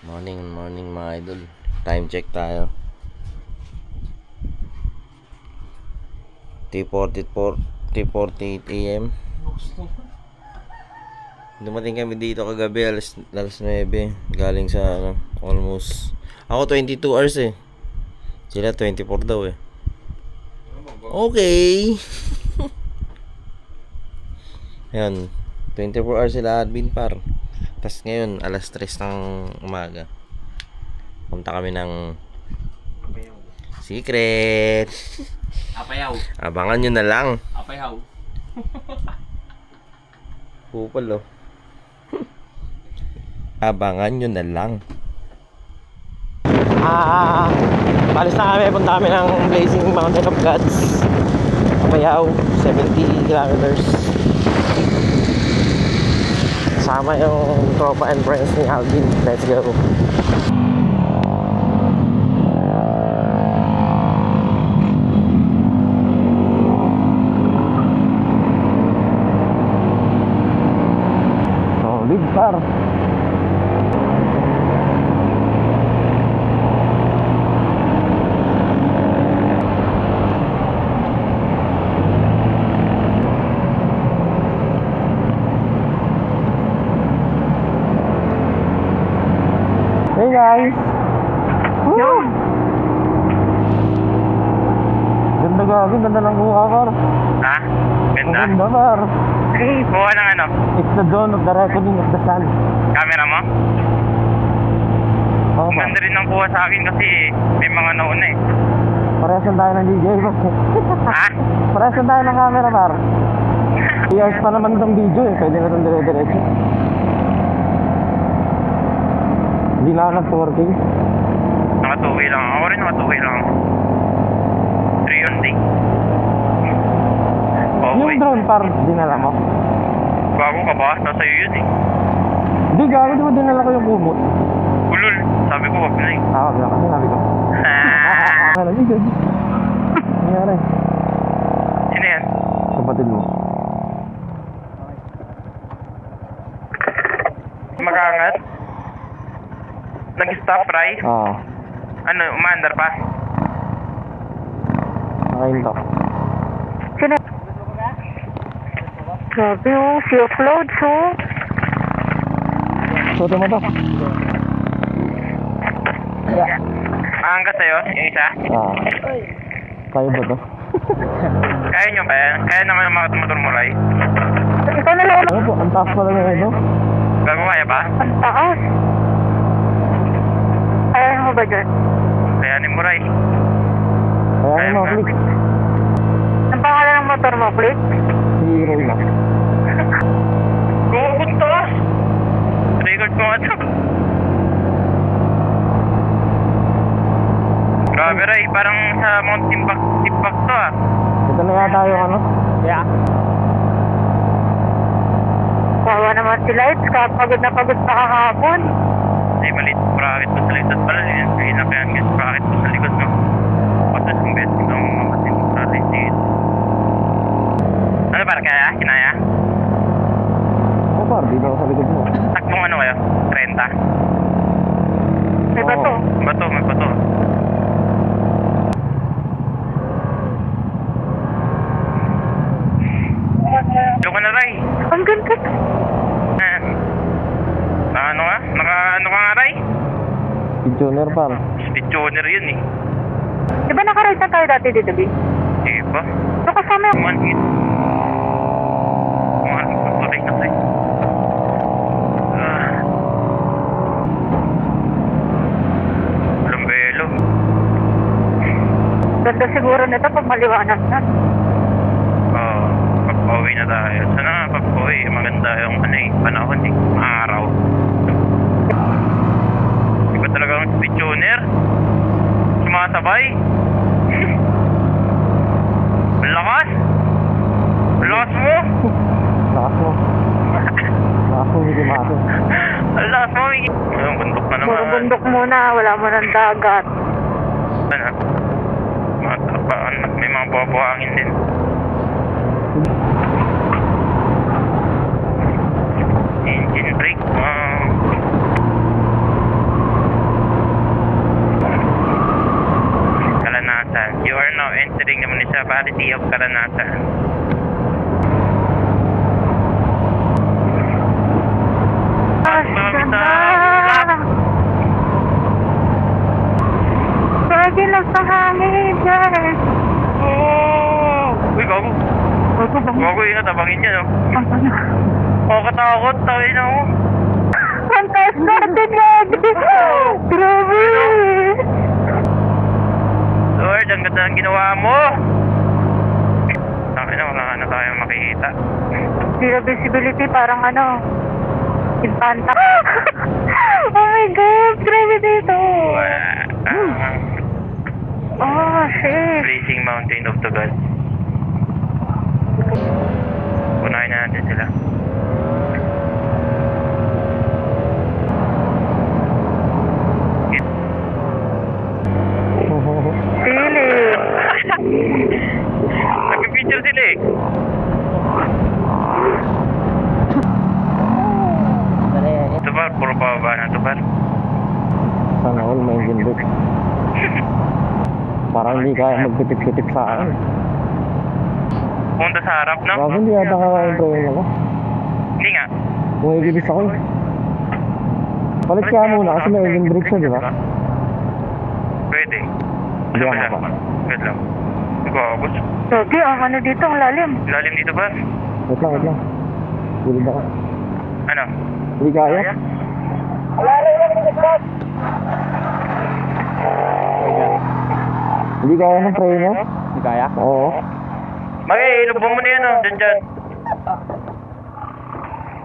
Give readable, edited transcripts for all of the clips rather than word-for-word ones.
Morning mga idol. Time check tayo. 3:48 AM. Dumating kami dito kagabi alas 9. Galing sa almost. Ako 22 hours eh. Sila 24 daw eh. Okay. Ayan. 24 hours sila admin par. Tapos ngayon alas 3 ng umaga. Punta kami ng secret. Apayaw. Abangan nyo na lang. Apayaw. Kupal oh. Abangan nyo na lang. Palis na kami. Punta kami ng Blazing Mountain of Gods, Apayaw, 70 kilometers. Kasama yung tropa and friends ni Alvin. Let's go. Solid par. Hey guys! Woo! Ganda gagawin, ganda lang buha par. Ha? Ganda? Ganda par. Hey, buha ng ano? It's the dawn of the reckoning of the sun. Camera mo? Oo par. Ganda rin ng buha sa akin kasi may mga nauna eh. Paresan tayo ng DJ par. Ha? Paresan tayo ng camera par. 3 hours pa naman itong video eh. Pwede na itong dire-diretso. Hindi na ako nag-4K. Naka 2-way lang. Ako rin naka 2-way lang. 3 on day. Yung drone par, dinala mo? Bago ka ba? Nasa'yo yun eh. Hindi, gano'n di ba dinala ko yung kumot? Ulul. Sabi ko wag na eh. Wag na kasi sabi ko. Ano, hindi, hindi. Nangyari. Sino yan? Kapatid mo. Makaangat? Nag-stop, right? Oo. Ano, umaandar pa? Nakahinto. Sino? Grabe oh, si upload so. Soto mo to. Maangkat sa'yo, yung isa? Kaya ba to? Kaya nyo ba yan? Kaya naman ang mga tumotor mo, Ray? Ikaw na lang. Ano po, ang taas pala na ito. Bago kaya ba? Ang taas. Ayaw mo ba dyan? Kayanin mo, Ray. Kaya mo, click. Ang pangalan ng motor mo, Click? Si Roy na. Gukot to! Record ko nga to. Grabe, Ray. Parang sa Mount Timbak to ah. Ito na yata yung ano? Yeah. Kawa naman si Lights, pagod na pagod pa kahapon. Ay, maliit bracket mo sa likod pala. Ay, nakayan guys, bracket mo sa likod mo. Patas yung best ng mga tinutulay dito. Ano para kaya? Kinaya? Oo par, di na ako sa likod mo. Takbong ano kayo? 30? May bato. Bato, may bato. Diyo ka na, Ray. Ang ganda. Ano nga? Ano ka nga, Ray? Pigeoner par. Speed tuner yun eh. Di ba nakaride na tayo dati dito, B? Sige ba? So kasama yung... One hit. Tuloy na tayo. Lambelo. Ganda siguro nito pag maliwanag na. Oo. Pagpauwi na tayo. Sana nga pagpauwi. Maganda yung panahon eh. Araw. Iba talaga ang speed tuner. Sumasabay. Ang lakas. Ang lakas mo. Lakas mo. Lakas mo, hindi maso. Ang lakas mo. Ang bundok na naman. Puro bundok muna, wala mo ng dagat. Ano? Mga trapaan. May mga buha-buhangin din. Engine brake. Variety of karanasan. Pwede lang sa hangin dyan. Uy, gago. Bago bang? Gago, ingat, abangin niya, no? Ano? Oh, katakot, tawin na ako. Fantastic, grabe! Grabe! Lord, ang ganda ng ginawa mo. Sabi na, wala na tayo makikita. Zero visibility, parang ano, impanta. Oh my God, grabe dito. Oh, shit. Blazing Mountain of the Gods. Punahin na natin sila. Philip. Nag-picture sila eh. Ito ba? Puro pababa na ito ba? Sana all may engine brake. Parang hindi kaya magpitip-pitip sa akin. Punta sa harap na? Bago hindi yata kaka-improve ako. Hindi nga. Bumibilis ako eh. Palit kaya muna kasi may engine brake siya, di ba? Pwede. Hindi Ano ako ba pa. lang? Wait lang. Gagos. Sogi, ang ano dito, ang lalim. Lalim dito ba? Wait lang. Gilid ako. Ano? Hindi kaya? Hindi kaya ng preno? Hindi kaya? Oo. Bagay, ilubong mo na yan oh. Dyan.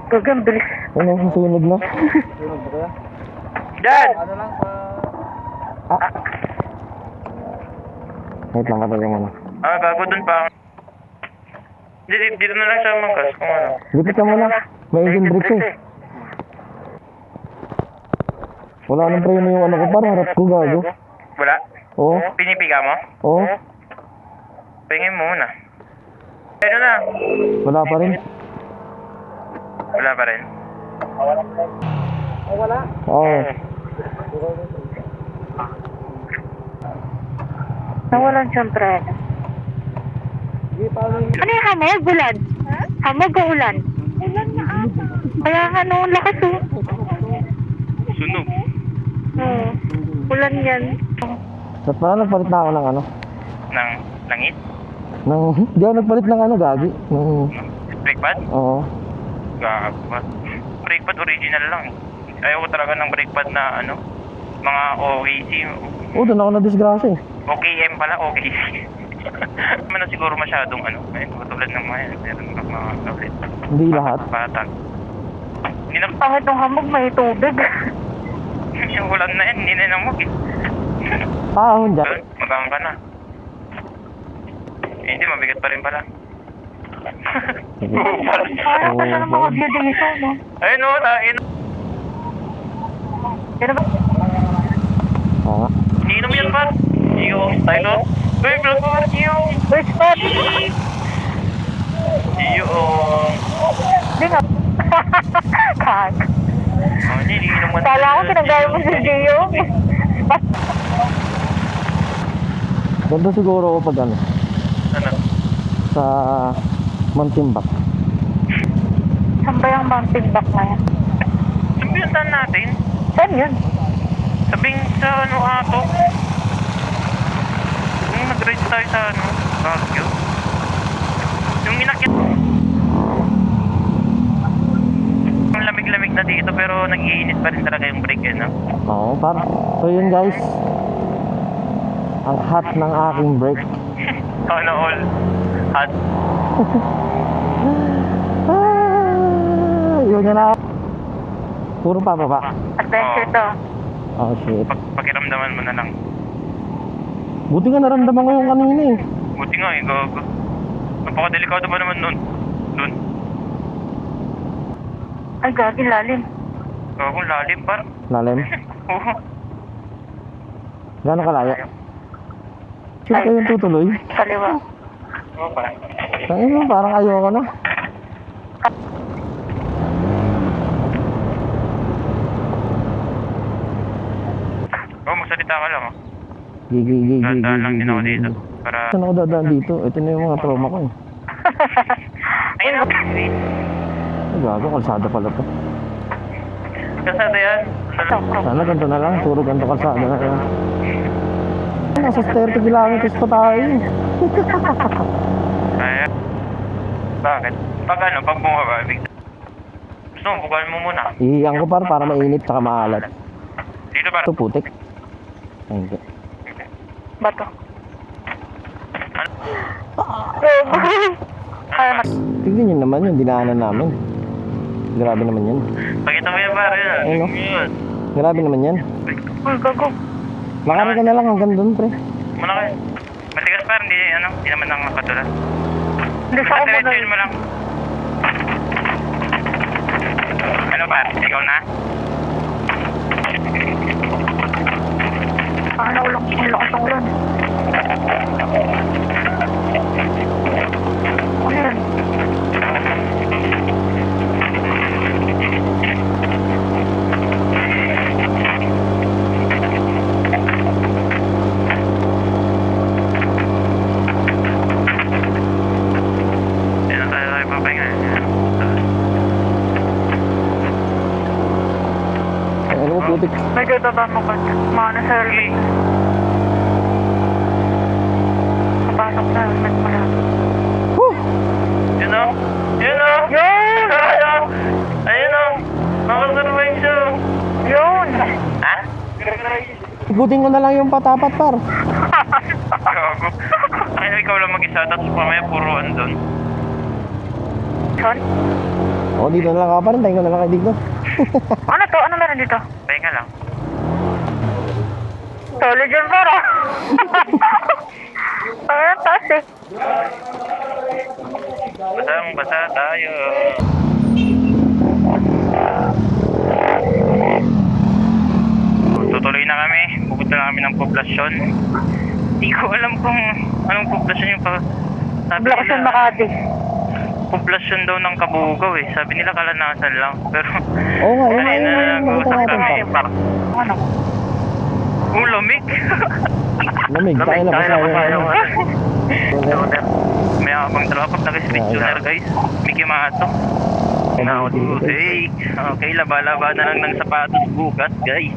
Sogi, ang bilis. Ano, susunod na? Dyan! Wait lang, katagal mo na. Ah, gago dun pa. Dito na lang siya mangkas kung ano. Lipit ka muna. May engine brake siya eh. Wala nang preno yung ano ko, parang harap ko gago. Wala? Oo. Pinipiga mo? Oo. Pingin mo muna. Ano na? Wala pa rin. Wala pa rin. Oo. Nawalan siyang preno. Ano yung hamog? Ulan? Hamog o ulan? Ulan na ata. Kaya ano, lakas oh. Sunog. Oo. Ulan yan. At pala nagpalit na ako ng ano? Ng langit? Di ako nagpalit ng ano, gagi. Brake pad? Oo. Gago ba? Brake pad original lang eh. Ayaw ko talaga ng brake pad na ano, mga OKC. Oo, doon ako na-disgrasya eh. OKM pala, OKC. Naman na siguro masyadong ano, ayun, katulad ng mga meron ng mga ulit. Hindi lahat. Patag. Hindi na, Pangit ng hamog, may tubig. yung ulan na yan, hindi na namog eh. Ahon dyan. Magang ka na. Eh, hindi, mabigat pa rin pala. Parang pa siya ng mga view dito, no? Ayun o, tain. Pero ba? Oo nga. Iniinom yan pa. Iyo, tayo. Uy, vlog mo ba? Iyo. Wait, stop! Iyo. Hindi nga. Kak. Oh, hindi, iniinom ka na. Kala ko pinagaya mo si Gio. Ganda siguro ako pag ano, Ano? sa Mantimbak. Saan ba yung mountain back na yan? Sabi yung saan natin? Saan yun? Sabing sa ano ato. Yung nag-ride tayo sa ano, Baguio. Yung inakit. Ang lamig-lamig na dito pero nag-iinit pa rin talaga yung brake eh, no? Oo, parang. So yun guys. Ang hot ng aking brake. Sana all hot. Yun na ako. Puro pababa. Adventure to. Oh shit. Pakiramdaman mo na lang. Buti nga naramdaman ko yung kanina eh. Buti nga eh, gago. Napakadelikado ba naman nun? Dun. Ay, gagi, lalim. Gagong lalim par. Lalim. Oo. Gano'ng kalaya? Sino kayong tutuloy? Kaliwa. Oo pa. Tangin mo, parang ayoko na. Oo, magsalita ka lang oh. Gigi. Dahan-dahan lang din ako dito. Para... Saan ako dadaan dito? Ito na yung mga trauma ko eh. Ayun na. Wait. Ay, gago, kalsada pala to. Kasada yan. Sana ganito na lang, puro ganito kalsada na lang. Nasa 30 kilometers pa tayo. Kaya. Bakit? Pag ano, pag bumaba, gusto mo, bukuhan mo muna. Ihiyang ko para mainit tsaka maalat. Dito para. Ito putik. Ay, hindi. Bato. Tignan nyo naman yun, dinaanan namin. Grabe naman yan. Pakita mo yan pare. Ayun, no? Yun. Grabe naman yan. Uy, gago. Lakarin ka na lang hanggang doon, pre. Muna kayo. Matigas pa, hindi, ano, hindi naman nang katulad. Hindi sa ako Diretsuhin mo lang. Ano ba? Ikaw na? Ano ulang ang lakas ng ulan. Ano yan? Hindi na tayo papahinga. Ay, ano mo putik? Medyo baba mo ko. Mga nasa helmet. Kapasok na helmet mo lang. Yun o. Yun o. Yun! Ayun o. Makasurvive siya. Yun! Ha? Ikutin ko na lang yung patapat, par. Gago. Ay, ikaw lang mag-isa. Tapos pamaya puruan doon. Son? O, dito na lang ako, par. Tayo ko na lang kayo dito. Ano to? Ano meron dito? Pahinga lang. Solid yan, para. Ayan, taas eh. Basang-basa tayo. Tutuloy na kami. Pupunta na kami ng poblasyon. Hindi ko alam kung anong poblasyon yung sabi Poblasyon nila. Makati. Poblasyon daw ng Kabugaw eh. Sabi nila Kalanasan lang. Pero Oo nga, yun nga, kanina yun nga, nag-uusap nakita natin, kami. par. Ano? Lamig. Lamig, tayo na tayo ba na. May akong trabaho pag nag-speed tuner guys. Mickey Mato. Hey, okay, laba-laba na lang ng sapatos bukas guys.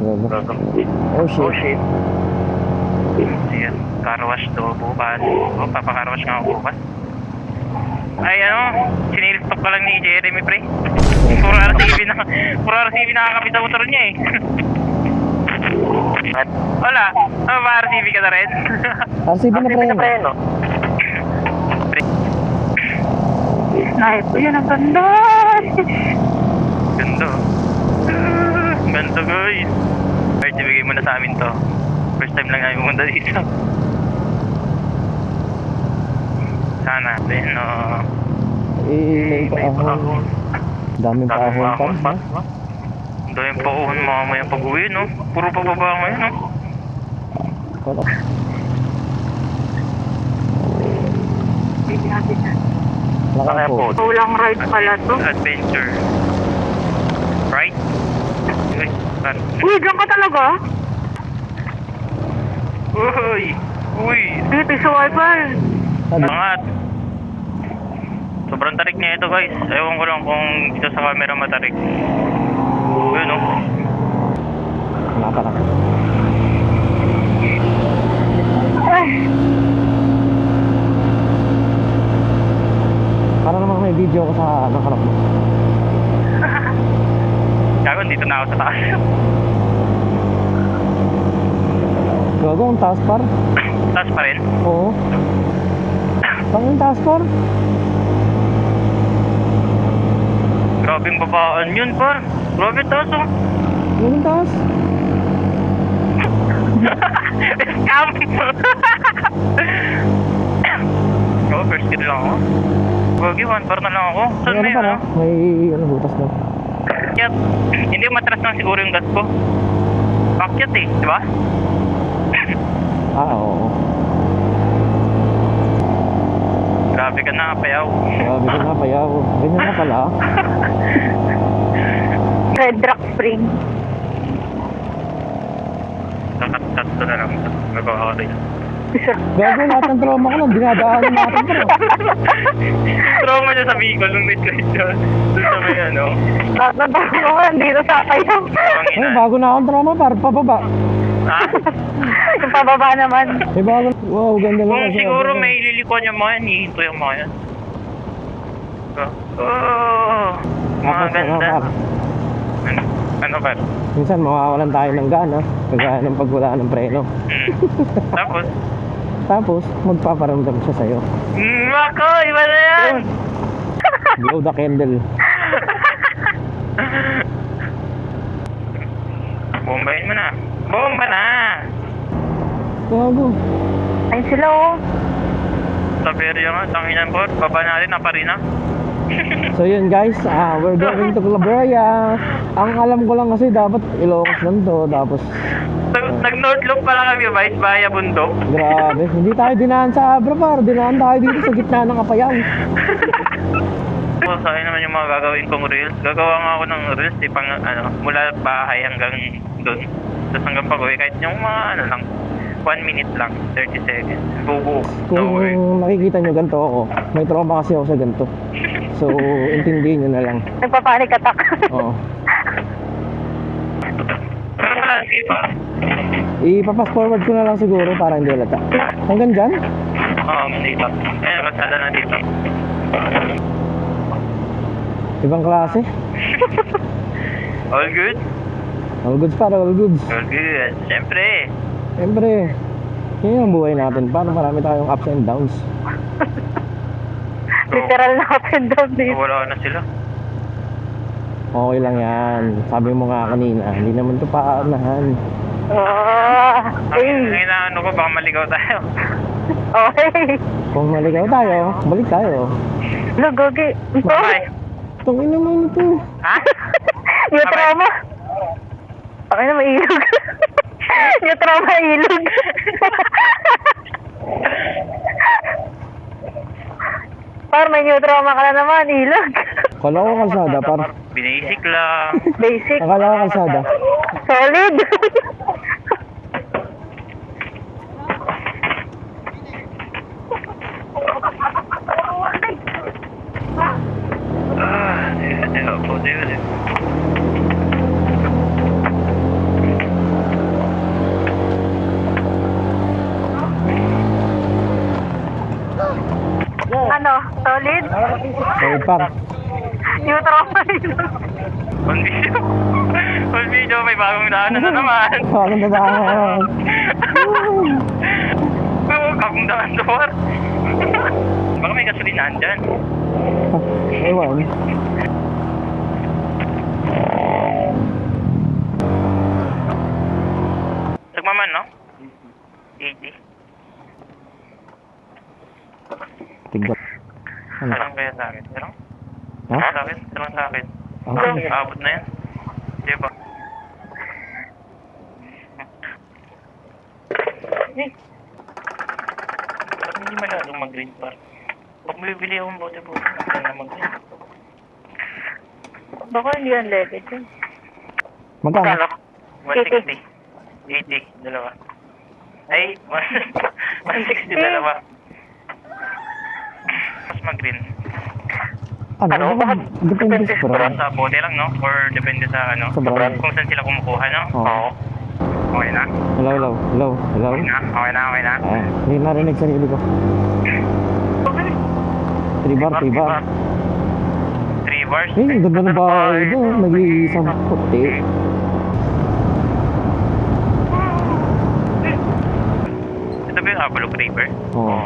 Oh shit. Sige, car wash to bukas. O, papakarwash nga ako bukas. Ay ano, sinilstok ka lang ni Jeremy pre. Puro RCB nakakapit sa motor niya eh. Wala, RCB ka na rin. RCB na pre. Snipe. Yun ang ganda. Ganda. Ganda guys. Kahit ibigay mo na sa amin to. First time lang namin pumunta dito. Sana din May paahon. Daming paahon, par. Ang daming paahon mamaya pag-uwi no. Puro pababa ngayon no. Wala. Laka po. Ulang ride pala to. Adventure. Right? Uy, diyan ka talaga? Uy! Uy! Dito sa wifi. Angat! Sobrang tarik niya ito guys. Ewan ko lang kung dito sa camera matarik. Yun no. Wala pa lang. Ay, Para naman may video ko sa harap mo. Gago, dito na ako sa taas. Gago, ang taas, par. Taas pa rin. Oo. Ang taas, par. Grabing babaan yun par. Grabe taas oh. Ang taas. Scam! Oo, first kid lang ako. Gagi, 1 bar na lang ako. Saan May may ano pa na? ano? May ano, butas na. Pakyat. Hindi matras lang siguro yung gas ko. Pakyat eh, di ba? Oo. Grabe ka na, payaw. Grabe ka na, payaw. Ganyan na pala. Red Rock Spring. Ito na lang. Magawa ko rin. Gago, lahat ng trauma ko lang, dinadaanan natin bro. Trauma niya sa Bicol nung night-ride siya. Doon sa may ano. Tatandaan ko nga, dito sa kayo. Ang Ay, ina. bago na akong trauma, par, pababa. Ha? Yung pababa naman. May bago, wow, ganda lang. Kung siguro may ililikuan yung mga yan, hihinto yung mga yan. Oh, mga ganda. Ano ba? Minsan mawawalan tayo ng gana, kagaya ng pagwala ng preno. Tapos? Tapos, magpaparamdam siya sa'yo. Mako, iba na yan! Blow the candle. Bombayin mo na. Bomba na! Gago. Ayun sila oh. Sa perya nga, tanginan po. Baba natin, naparina. So yun guys, we're going to Claveria. Ang alam ko lang kasi dapat Ilocos lang to. Tapos, Nag-north loop pala kami, Vice Baya Bundok. grabe. Hindi tayo dinaan sa Abra par. Dinaan tayo dito sa gitna ng Apayao. So, sa'yo naman yung mga gagawin kong reels. Gagawa nga ako ng reels, pang, mula bahay hanggang doon. Tapos hanggang pag-uwi, kahit yung mga lang, 1 minute lang, 30 seconds. Bubuo. Kung No worry. nakikita nyo ganito ako, may trauma kasi ako sa ganito. So, intindihin nyo na lang. Nagpapanik attack. Oo. Pero wala, sige pa. Ipapass forward ko na lang siguro para hindi halata. Hanggang dyan? Oo, dito. Eh, masada na dito. Ibang klase. All good? All goods para all goods. All good. Siyempre. Siyempre, yun ang buhay natin. Paano marami tayong ups and downs. Literal na up and down dito. Wala na sila. Okay lang yan. Sabi mo nga kanina, hindi naman ito paanahan. Ang inaano ko, baka maligaw tayo. Okay. Kung maligaw tayo, balik tayo. Lugogi. Bye. Tungin naman ito. Ha? Yung trauma. Okay na, mailog. Yung trauma, ilog. Par, may new trauma ka na naman, ilog. Akala ko kalsada, par. Basic lang. Basic. Akala ko kalsada. Solid. Ano? Solid? Solid, par. New trauma, ilog. On video. On video, may bagong daan na naman. Bakit na daan? Oo, bagong daan to, par. Baka may gasolinahan dyan. Ewan. Nagmaman, no? 80. Tigbat. Ano? Salang kaya sa akin? Pero? Ha? Sa akin? Salang sa akin? Okay. Abot na yan. Di ba? Ba't hindi masyadong mag-green par? Pag bibili akong bote-bote, hindi na mag-green. Baka hindi yan legged yun. Magkano? 160. 80, dalawa. Ay, 160, dalawa. Mas mag-green. Ano? Depende sa Para brand. sa bote lang, no? Or depende sa ano? Sa brand. Kung saan sila kumukuha, no? Oo. Okay na? Hello, hello. Hello, hello. Okay na? Okay na? Okay na? Hindi narinig sarili ko. 3 bar, 3 bar. 3 bars? Eh, ang ganda ng bahay doon. Nag-iisang puti. Ito ba yung Apollo Creeper? Oo.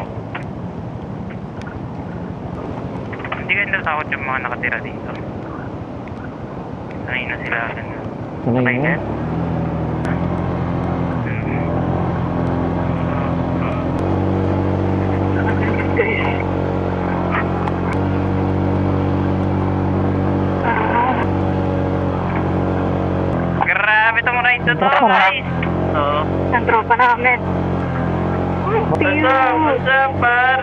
Hindi ka natatakot yung mga nakatira dito. Sanay na sila. Sanay na. Grabe itong ride na to, Tropa na. guys! Oo. Ang tropa namin. What's up? What's up, par?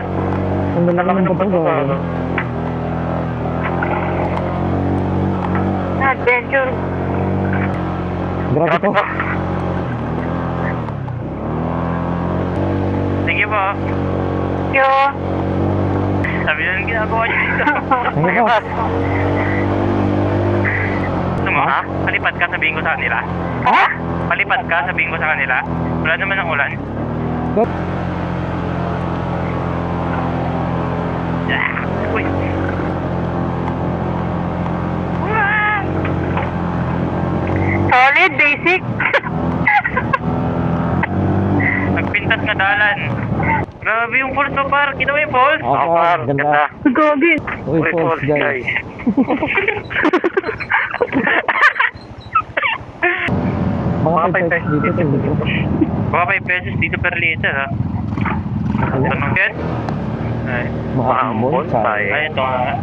Ang ganda ng bato. Adventure. Grabe to. po. Yo. Sabi na yung ginagawa niyo dito. Sige, boss. Gusto mo, ha? Palipad ka, sabihin ko sa kanila. Ha? Palipad ka, sabihin ko sa kanila. Wala naman ang ulan. Boss. Uy. Solid, basic. Nagpintas na dalan. Grabe yung falls mo, par. Kita mo yung falls? Oo, par. Ganda. Gogi. Uy, falls, guys. Mga 5 pesos dito sa dito. Baka 5 pesos dito per liter, ha? Tanong yan? Ay. Mga ambon, Ay, ito nga.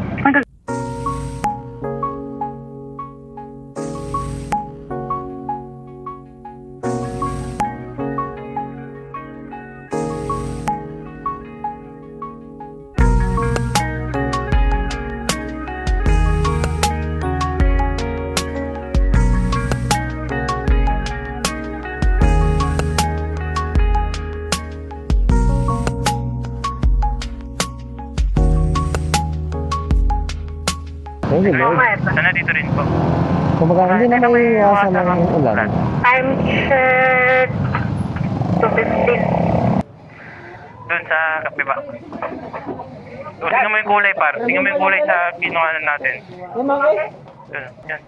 Thank you, Lord. Sana dito rin po. Kumbaga, hindi na may iwasan ng ulan. I'm sure 250. Doon sa kape ba? O, tingnan mo yung kulay, par. Tingnan mo yung kulay sa kinuhanan natin. Doon, yan.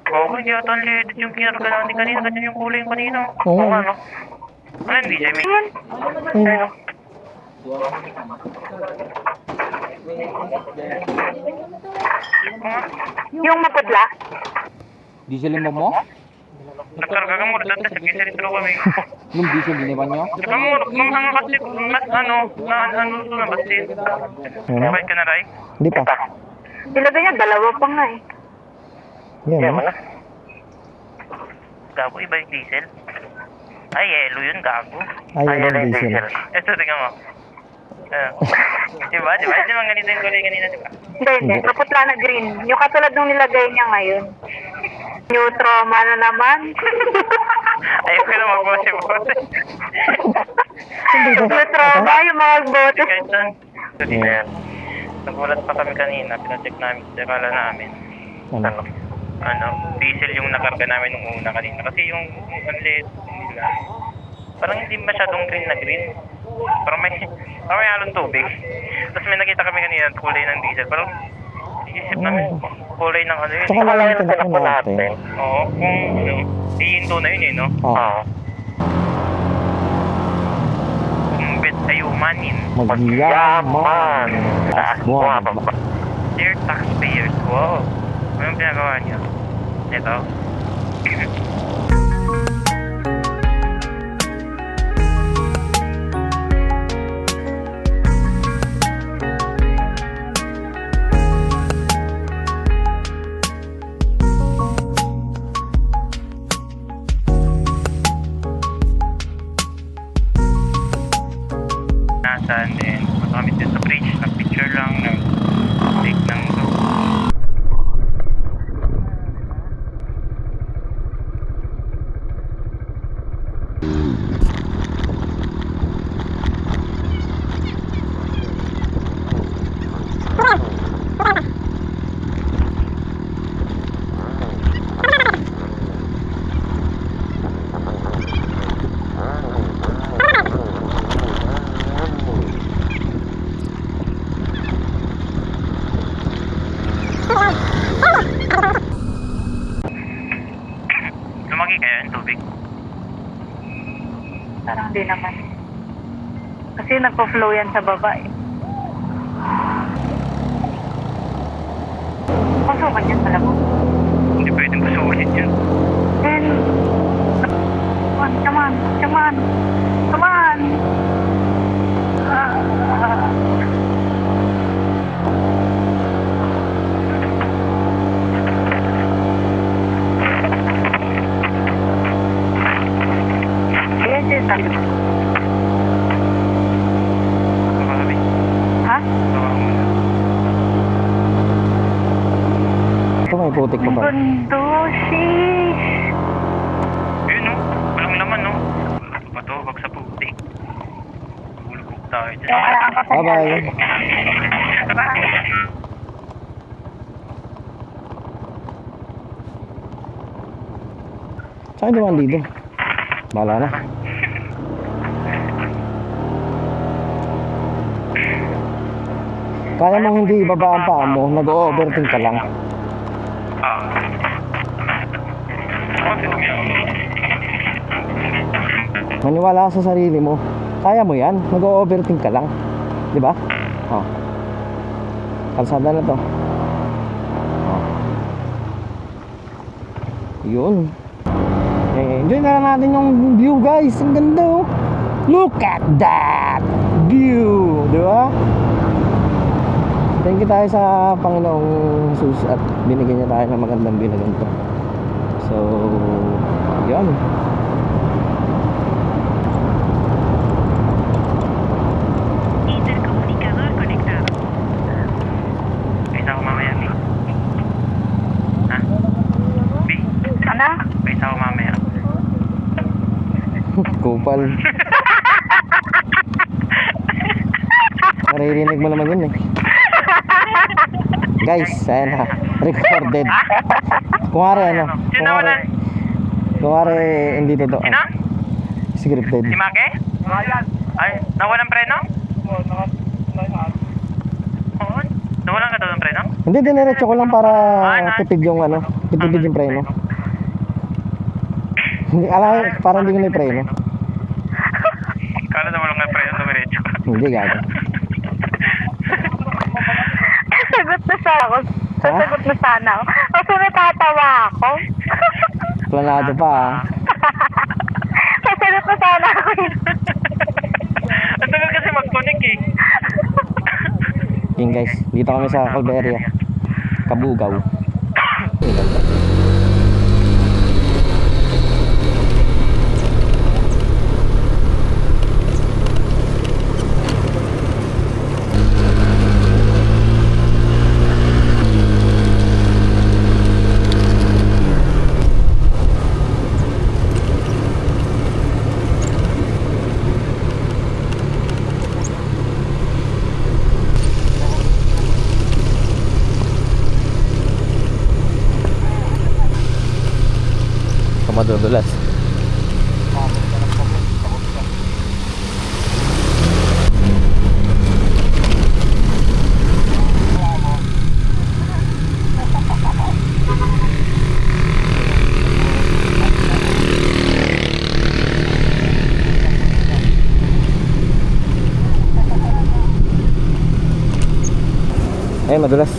Oo, hindi ata ang leaded yung kinarga natin kanina. Ganyan yung kulay yung kanina. Oo. Ano? Ano yung DJ, may? Ayun. Yung maputla. Diesel yung mo? Nagkarga ka muna doon sa Gisalitro kami. Yung diesel diniban nyo? Ikaw mo, nung mga kasi, mas ano, na basin. Sabay ka na, Ray? Hindi pa. Ilagay niya, dalawa pa nga eh. Yan, no? Gago, iba yung diesel. Ay, yellow yun, gago. Ay, yun ang diesel. Ito, tingnan mo. Diba? Hindi man ganito yung kulay kanina, diba? Hindi. Maputla na green. Yung katulad nung nilagay niya ngayon. Neutroma na naman. Ayoko na mag-bote-bote. Neutroma, yung mga bote. Kahit saan. So, dito yan. Nagulat pa kami kanina, pinacheck namin sa kala namin. Ano, diesel yung nakarga namin nung una kanina. Kasi yung unlit nila, parang hindi masyadong green na green. Parang may halong tubig. Tapos may nakita kami kanina kulay ng diesel. Parang isip namin kulay ng ano yun. Tsaka lang yung tinakbo natin. Oo, kung ano, iinto na yun eh, no? Oo. Kumbit ayumanin. Magyaman. Buwababa. Dear taxpayers, wow. Anong pinagawa niyo? Ito. Nasaan din? Punta kami dito sa bridge. Nag-picture lang ng take ng loop. Lumaki kayo yung tubig? Parang di naman. Kasi nagpo-flow yan sa baba eh. Pasukan yan pala mo. Hindi pwedeng pasukin yun. Then, come on, come on, come on. Ayan siya sabi. Baka kami. Ha? Baka muna. Ito may putik pa Ang pa. gundo, sheesh. Yun no, walang laman no. Bato, wag sa putik. tayo dyan. Bye-bye. Saan naman dito? Bahala na. Kaya mo hindi ibaba ang paa mo, nag-o-overthink ka lang. Maniwala ka sa sarili mo. Kaya mo yan, nag-o-overthink ka lang. Di ba? Oh. Kalsada na to. Oh. Yun. Enjoy na lang natin yung view, guys. Ang ganda, oh. Look at that view. Di ba? Thank you tayo sa Panginoong Jesus at binigyan niya tayo ng magandang view na ganito. So, yun. Intercomunicador conectado. Paisa ko mamaya, B. Ha? B, Ano? paisa ko mamaya. Kupal. Naririnig mo naman yun eh. Guys, ayan ha. Recorded. Kunwari ano? Sino wala? Kunwari hindi totoo. Sino? Scripted. Si Make? Ay, nawalan preno? Oo. Nawalan ka daw ng preno? Hindi, diniretso ko lang para tipid yung ano. Tipid yung preno. Hindi, alam, parang hindi ko na yung preno. Kala na walang preno, tumiretso ka. Hindi, gago. Sasagot na sana ako. Sasagot na sana ako. Kasi natatawa ako. Planado pa ah. Sasagot na sana ako. Ang tagal kasi mag-connect eh. Yun guys, dito kami sa Calveria. Kabugaw. Madudulas. Madulas.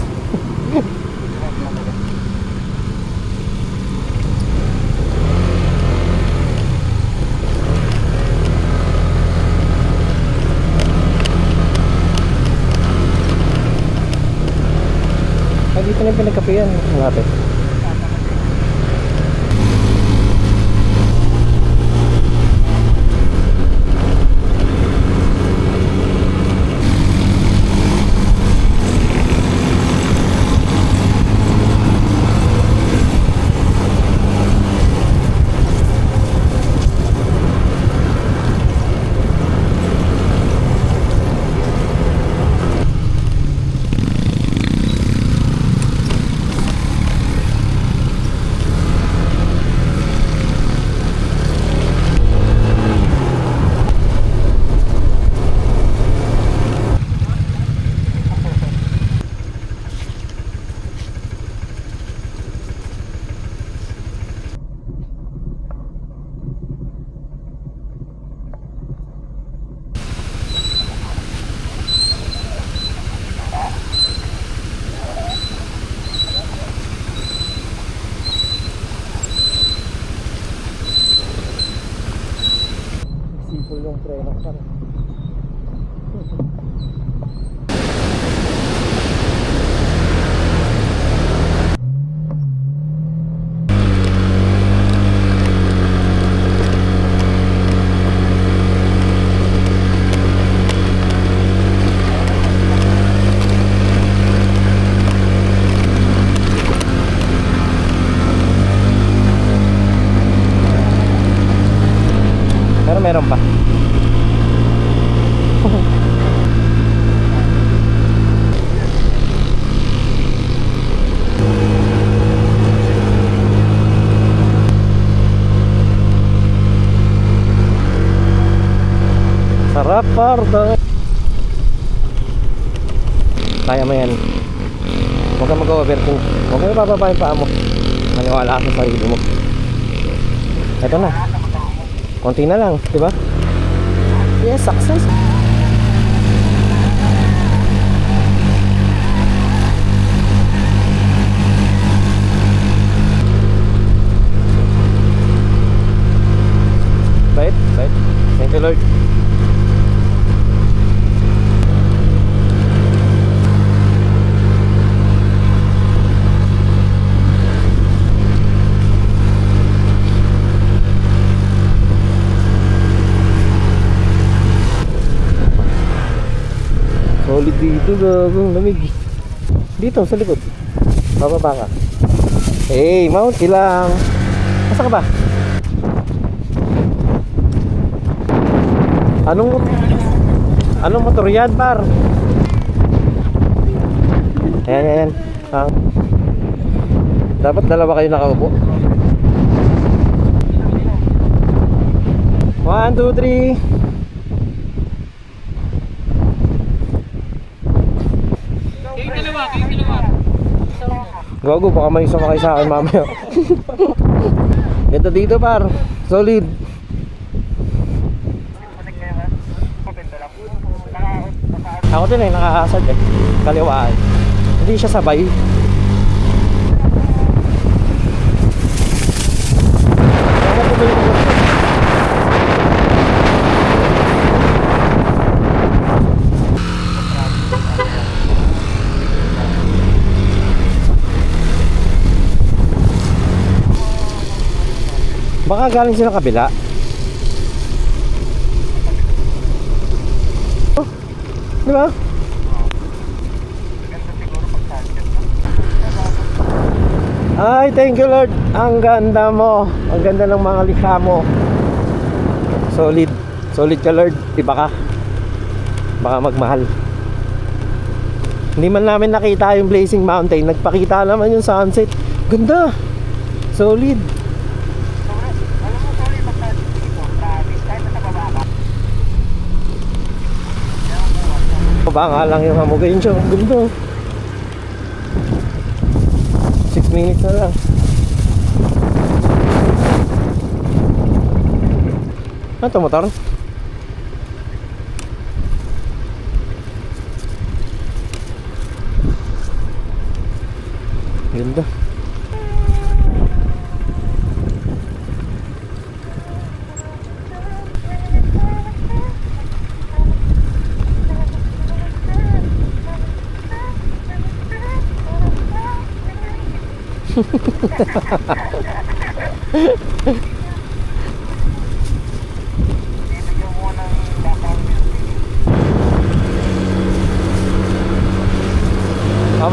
Dito na yung pinagkapihan natin. Yung preno pa rin. Pero meron pa. par. Kaya mo yan. Huwag ka mag-overthink. Huwag ka mababa yung paa mo. Maniwala ka sa sarili mo. Ito na. Konti na lang, di ba? Yes, success. Bait, bait. Thank you, Lord. Solid dito, gagong lamig. Dito, sa likod. Bababa ka. Hey, mounty lang. Asa ka ba? Anong motor yan, par? Ayan, ayan. Dapat dalawa kayo nakaupo. 1, 2, 3. Gago, baka may sumakay sa akin mamaya. Ganda dito, par. Solid. Ako din nakakasad kaliwaan. Hindi siya sabay. Baka galing sila kabila. Oh, di ba? Ay, thank you, Lord. Ang ganda mo. Ang ganda ng mga likha mo. Solid. Solid ka, Lord. Iba ka. Baka magmahal. Hindi man namin nakita yung Blazing Mountain. Nagpakita naman yung sunset. Ganda. Solid. Ba nga lang yung hamugayin siya. Ang ganda. 6 minutes na lang. Ano ito, motor? Ganda.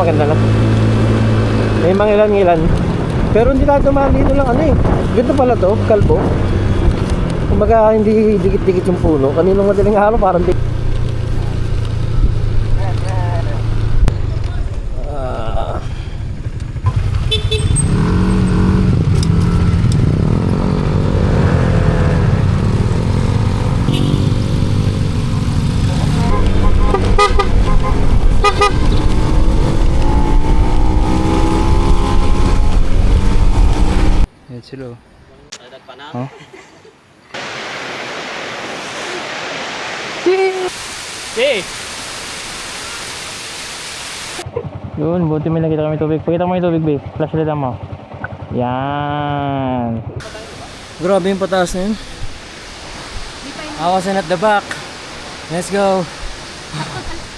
Maganda lang. May mga ilan-ilan. Pero hindi tayo dumaan dito lang ano eh. Ganda pala to, kalbo. Kumbaga hindi dikit-dikit yung puno. Kaninong madaling araw parang dikit. Yan sila. Oh. Yun, buti may nakita kami tubig. Pakita mo yung tubig, babe. Flashlight mo. Yan. Grabe yung pataas na yun. I wasn't at the back. Let's go.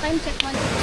Time check 1.